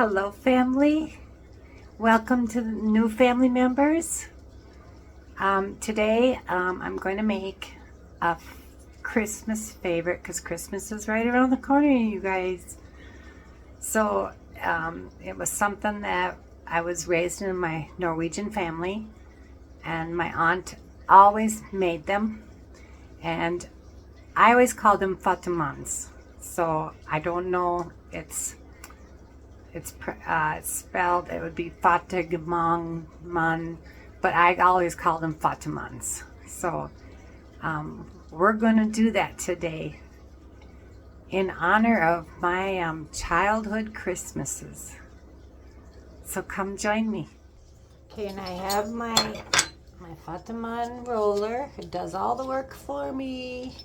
Hello family, welcome to the new family members. Today I'm going to make a Christmas favorite because Christmas is right around the corner, you guys. So it was something that I was raised in my Norwegian family, and my aunt always made them, and I always called them Fattigmanns. So I don't know, it's spelled, it would be Fattigmann, but I always call them Fattigmanns. So we're going to do that today in honor of my childhood Christmases. So come join me. Okay, and I have my Fattigmann roller. It does all the work for me.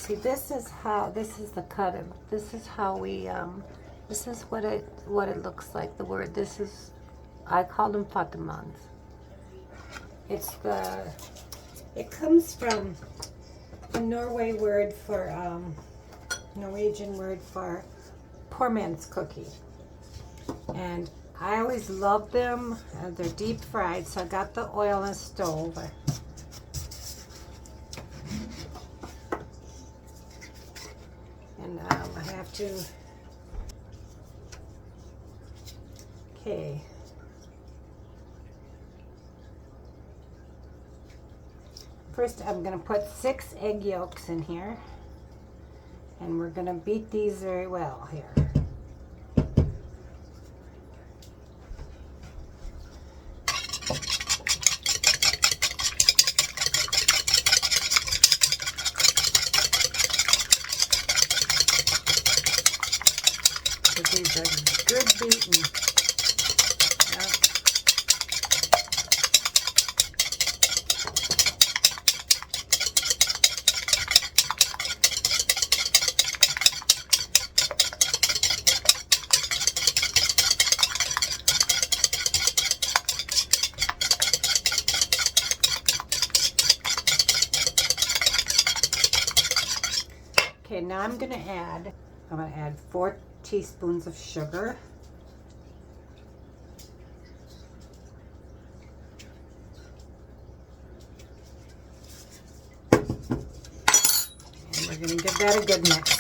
See, this is the cut of, this is how we, this is what it looks like, the word. This is, I call them Fattigmanns. It comes from the Norwegian word for poor man's cookie. And I always loved them. They're deep fried, so I got the oil on the stove. And I have to, okay. First I'm going to put 6 egg yolks in here, and we're going to beat these very well here. These are good beaten. Yep. Okay, now I'm going to add 4 teaspoons of sugar. And we're going to give that a good mix.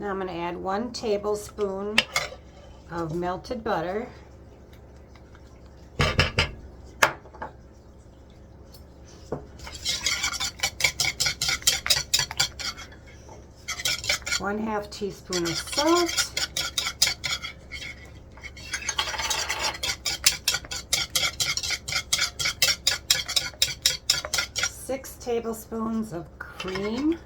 Now I'm going to add 1 tablespoon of melted butter. ½ teaspoon of salt. 6 tablespoons of cream.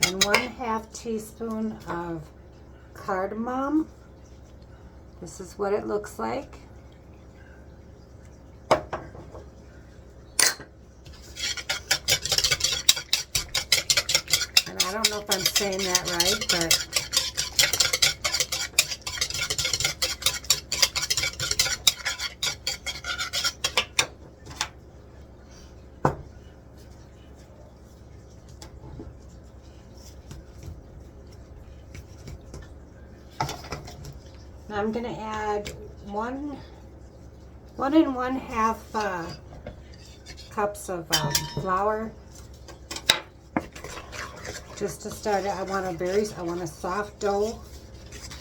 And 1/2 teaspoon of cardamom. This is what it looks like. And I don't know if I'm saying that right, but I'm going to add 1 1/2 cups of flour. Just to start it, I want a soft dough,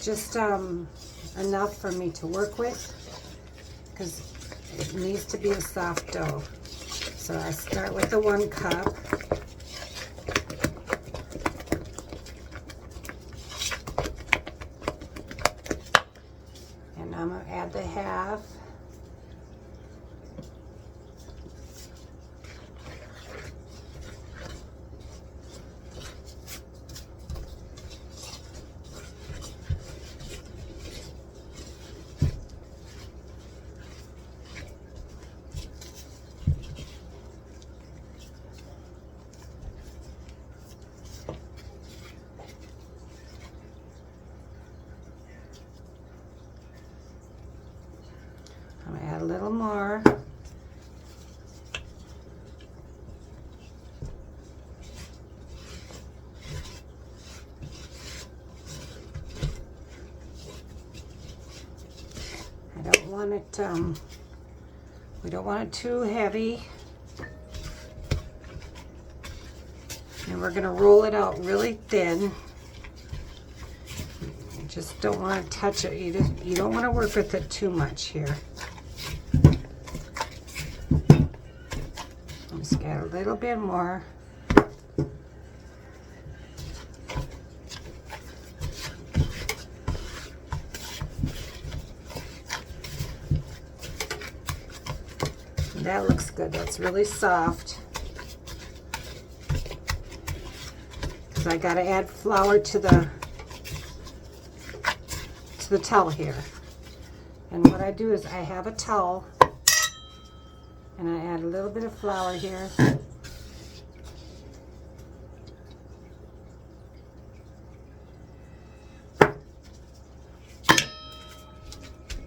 just enough for me to work with, because it needs to be a soft dough. So I start with the 1 cup. And I'm going to add the 1/2. it too heavy. And we're gonna roll it out really thin. You just don't want to touch it. You don't want to work with it too much here. Just get a little bit more. That looks good. That's really soft. Because I got to add flour to the towel here. And what I do is I have a towel and I add a little bit of flour here.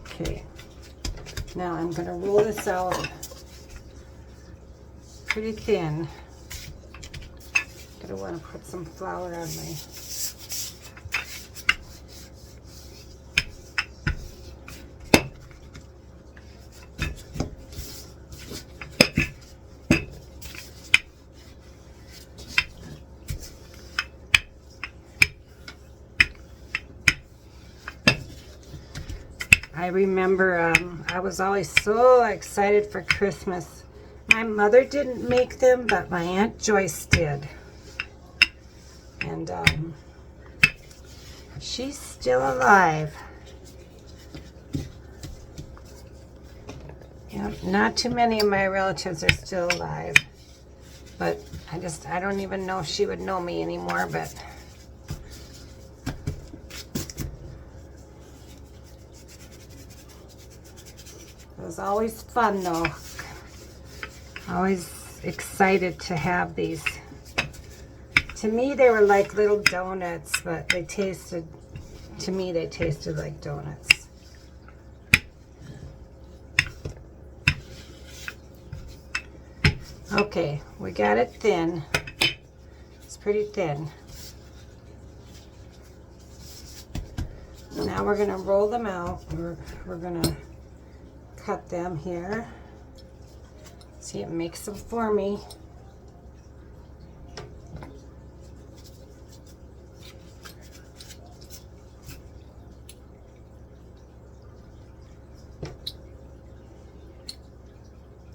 Okay. Now I'm going to roll this out pretty thin. Gonna want to put some flour on my I remember I was always so excited for Christmas. My mother didn't make them, but my Aunt Joyce did. And she's still alive. Yep, not too many of my relatives are still alive. But I don't even know if she would know me anymore, but it was always fun though. Always excited to have these. To me, they were like little donuts, but to me, they tasted like donuts. Okay, we got it thin. It's pretty thin. Now we're gonna roll them out. We're gonna cut them here. See, it makes them for me.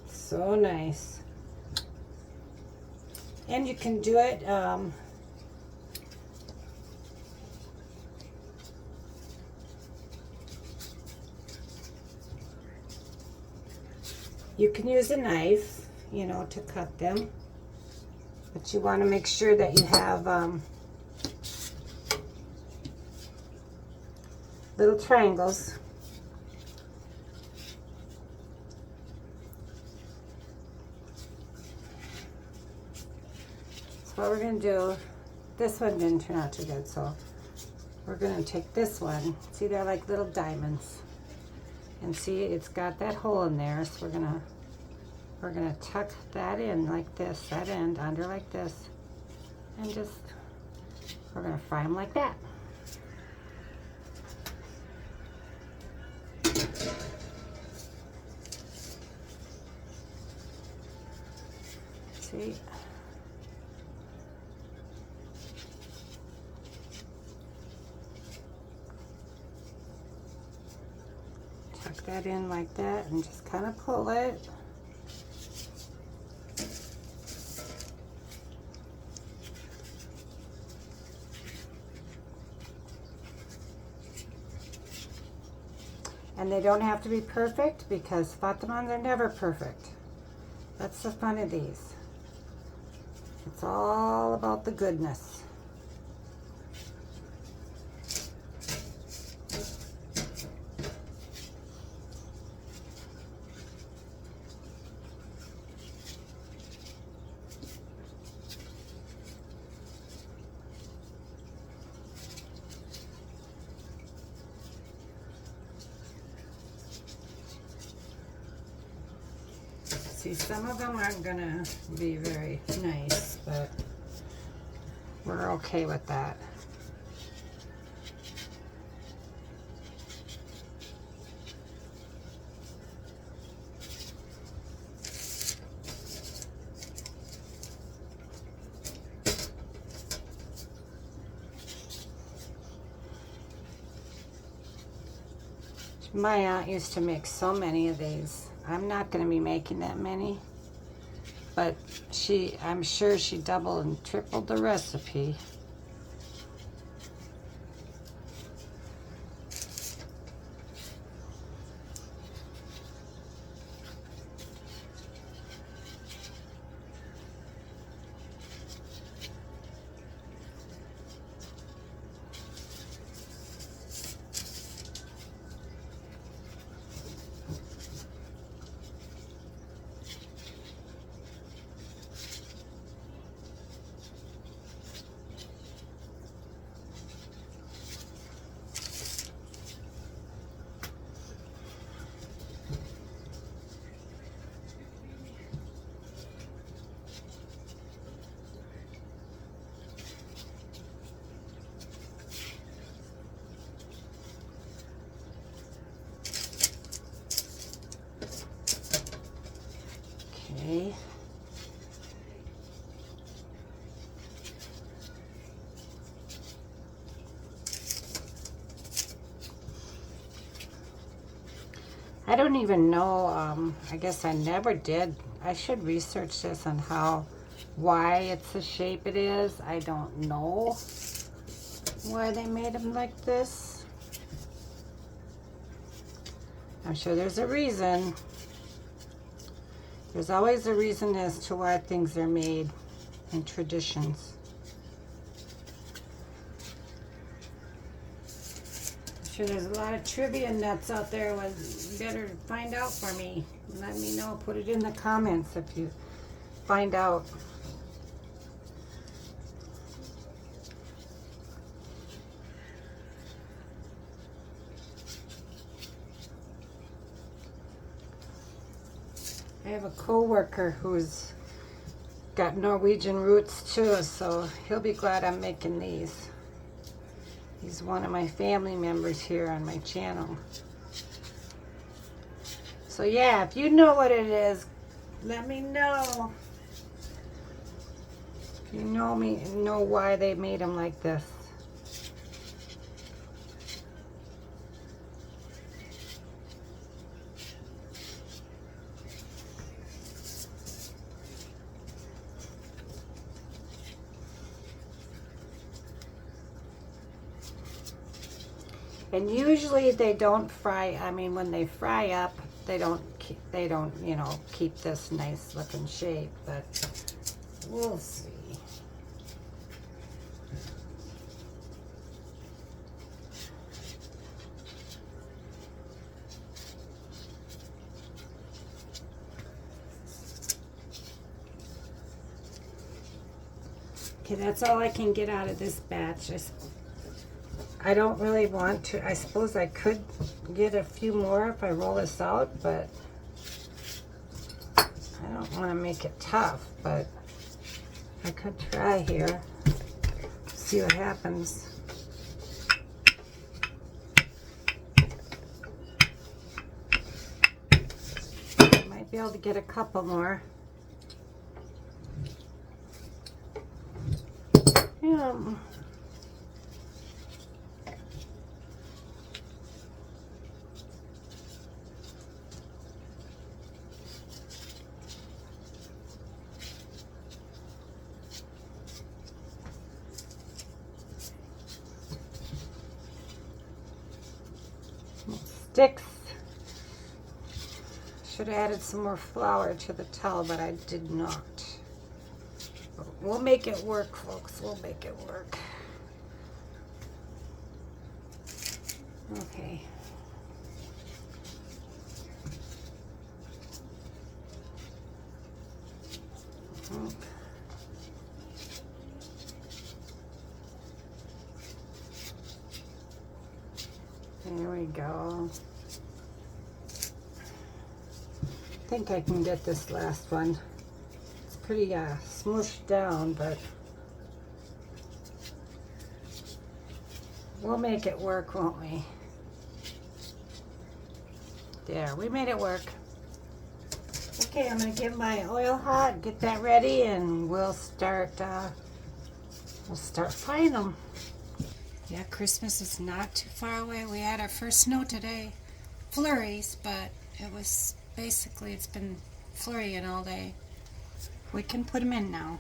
So nice. And you can do it you can use a knife, you know, to cut them, but you want to make sure that you have little triangles. So what we're going to do, this one didn't turn out too good, so we're going to take this one. See, they're like little diamonds. And see, it's got that hole in there, so we're gonna tuck that in like this, that end under like this, and just, we're gonna fry them like that. See? Tuck that in like that and just kind of pull it. And they don't have to be perfect because Fattigmanns are never perfect. That's the fun of these. It's all about the goodness. See, some of them aren't gonna be very nice, but we're okay with that. My aunt used to make so many of these. I'm not going to be making that many, but I'm sure she doubled and tripled the recipe. Okay. I don't even know, I guess I never did. I should research this on why it's the shape it is. I don't know why they made them like this. I'm sure there's a reason. There's always a reason as to why things are made and traditions. I'm sure there's a lot of trivia nuts out there. Was better find out for me. Let me know. Put it in the comments if you find out. I have a co-worker who's got Norwegian roots too, so he'll be glad I'm making these. He's one of my family members here on my channel. So yeah, if you know what it is, let me know. If you know why they made them like this. And usually they don't fry. I mean, when they fry up, they don't, you know, keep this nice looking shape. But we'll see. Okay, that's all I can get out of this batch. I don't really want to. I suppose I could get a few more if I roll this out, but I don't want to make it tough, but I could try here. See what happens. Might be able to get a couple more. Yeah. Sticks. Should have added some more flour to the towel, but I did not. But we'll make it work, folks. We'll make it work. Okay. There we go. I think I can get this last one. It's pretty smooshed down, but we'll make it work, won't we? There, we made it work. Okay, I'm gonna get my oil hot, get that ready, and we'll start frying them. Yeah, Christmas is not too far away. We had our first snow today. flurries, but it was basically, it's been flurrying all day. We can put them in now.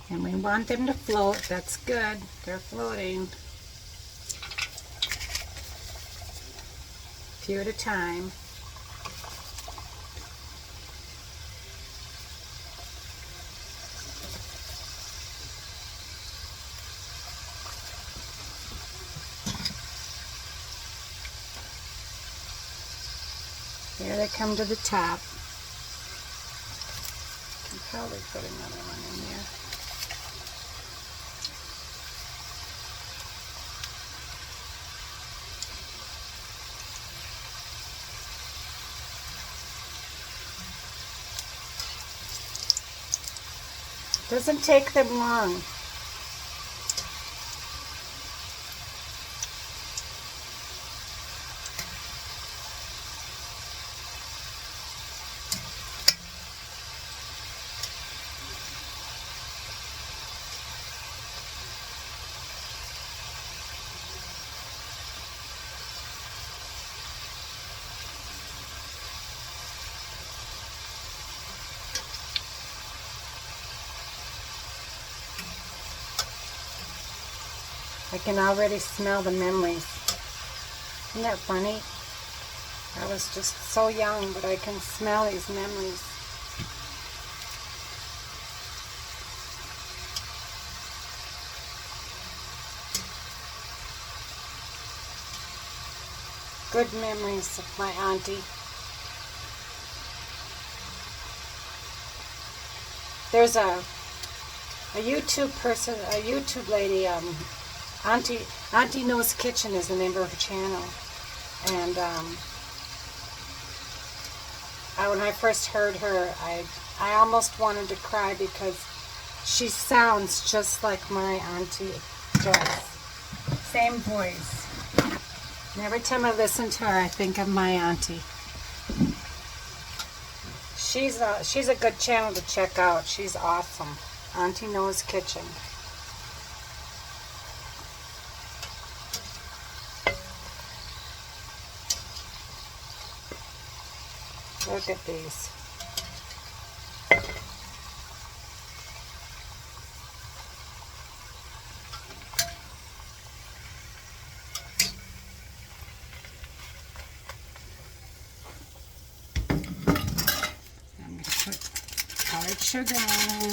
And we want them to float. That's good. They're floating. A few at a time. Here they come to the top. Can probably put another one in there. Doesn't take them long. I can already smell the memories. Isn't that funny? I was just so young, but I can smell these memories. Good memories of my auntie. There's a YouTube person, a YouTube lady, Auntie Knows Kitchen is the name of her channel. And when I first heard her, I almost wanted to cry because she sounds just like my Auntie Joyce. Same voice. And every time I listen to her, I think of my auntie. She's a good channel to check out. She's awesome. Auntie Knows Kitchen. Look at these. I'm going to put powdered sugar on.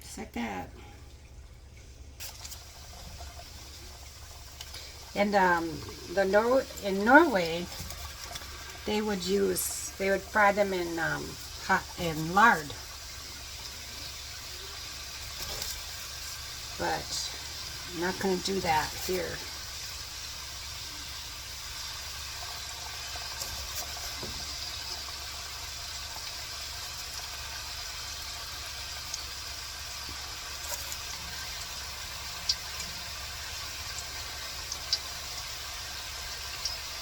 Just like that. And in Norway, they would fry them in lard. But I'm not going to do that here.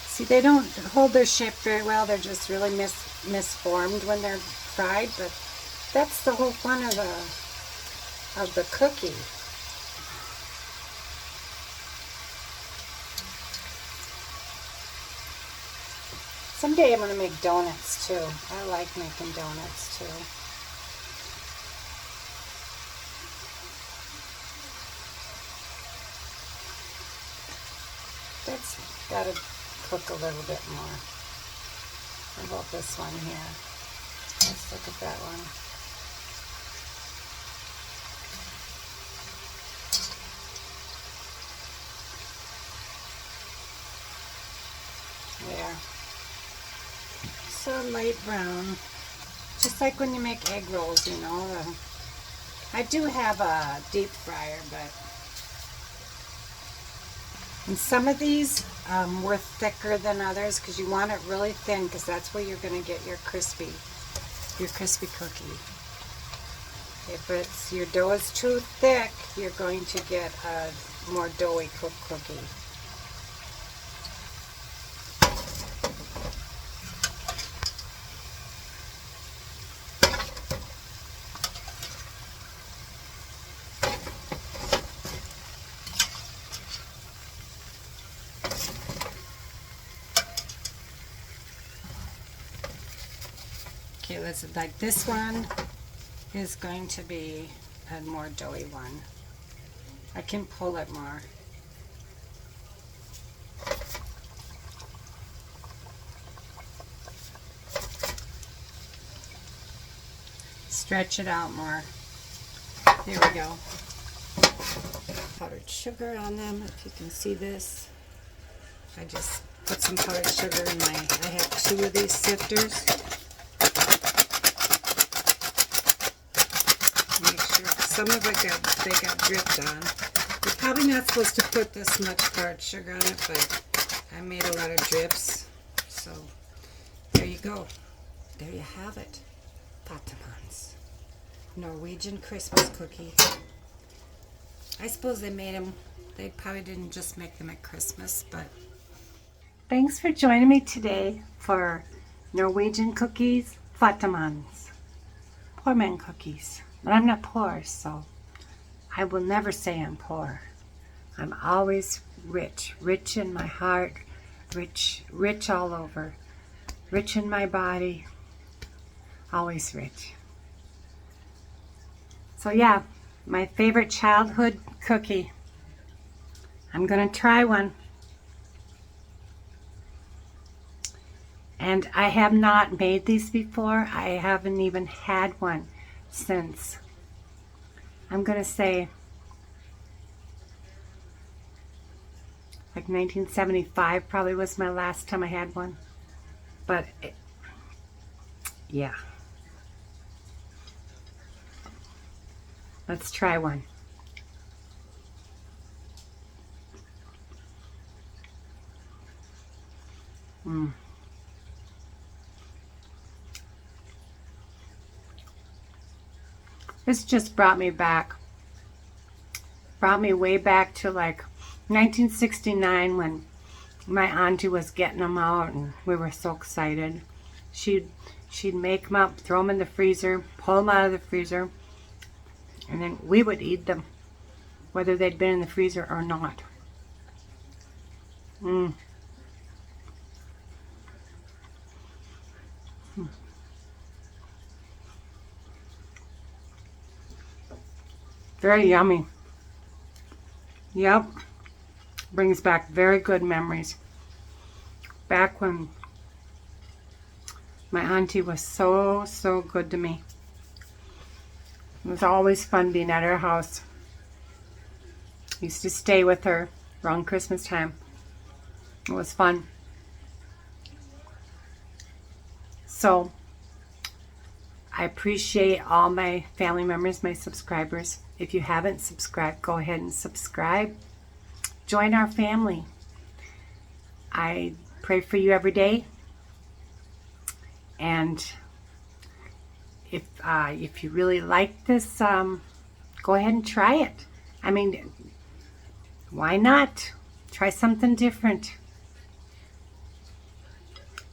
See, they don't hold their shape very well. They're just really misformed when they're fried, but that's the whole fun of the cookie. Someday I'm going to make donuts too. I like making donuts too. That's got to cook a little bit more. How about this one here? Let's look at that one. There. So light brown. Just like when you make egg rolls, you know. I do have a deep fryer, but and some of these were thicker than others because you want it really thin because that's where you're going to get your crispy cookie. If your dough is too thick, you're going to get a more doughy cooked cookie. it was like this one is going to be a more doughy one. I can pull it more. Stretch it out more. There we go. Powdered sugar on them, if you can see this. I just put some powdered sugar in my, I have 2 of these sifters. Make sure some of it they got dripped on. You're probably not supposed to put this much powdered sugar on it, but I made a lot of drips. So there you go. There you have it. Fattigmann's Norwegian Christmas cookie. I suppose they made them, they probably didn't just make them at Christmas, but. Thanks for joining me today for Norwegian cookies, Fattigmann's. Poor man cookies. But I'm not poor, so I will never say I'm poor. I'm always rich. Rich in my heart, rich all over. Rich in my body, always rich. So yeah, my favorite childhood cookie. I'm gonna try one. And I have not made these before. I haven't even had one since, I'm gonna say, like 1975 probably was my last time I had one. But yeah. Let's try one. This just brought me back. Brought me way back to like 1969 when my auntie was getting them out and we were so excited. She'd make them up, throw them in the freezer, pull them out of the freezer, and then we would eat them, whether they'd been in the freezer or not. Very yummy. Yep. Brings back very good memories. Back when my auntie was so good to me. It was always fun being at her house. Used to stay with her around Christmas time. It was fun. So, I appreciate all my family members, my subscribers. If you haven't subscribed, go ahead and subscribe. Join our family. I pray for you every day. And if you really like this, go ahead and try it. I mean, why not? Try something different.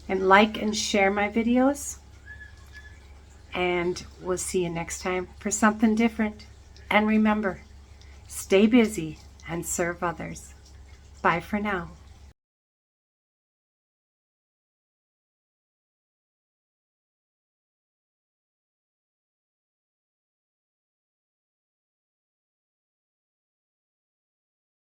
And like and share my videos. And we'll see you next time for something different. And remember, stay busy and serve others. Bye for now.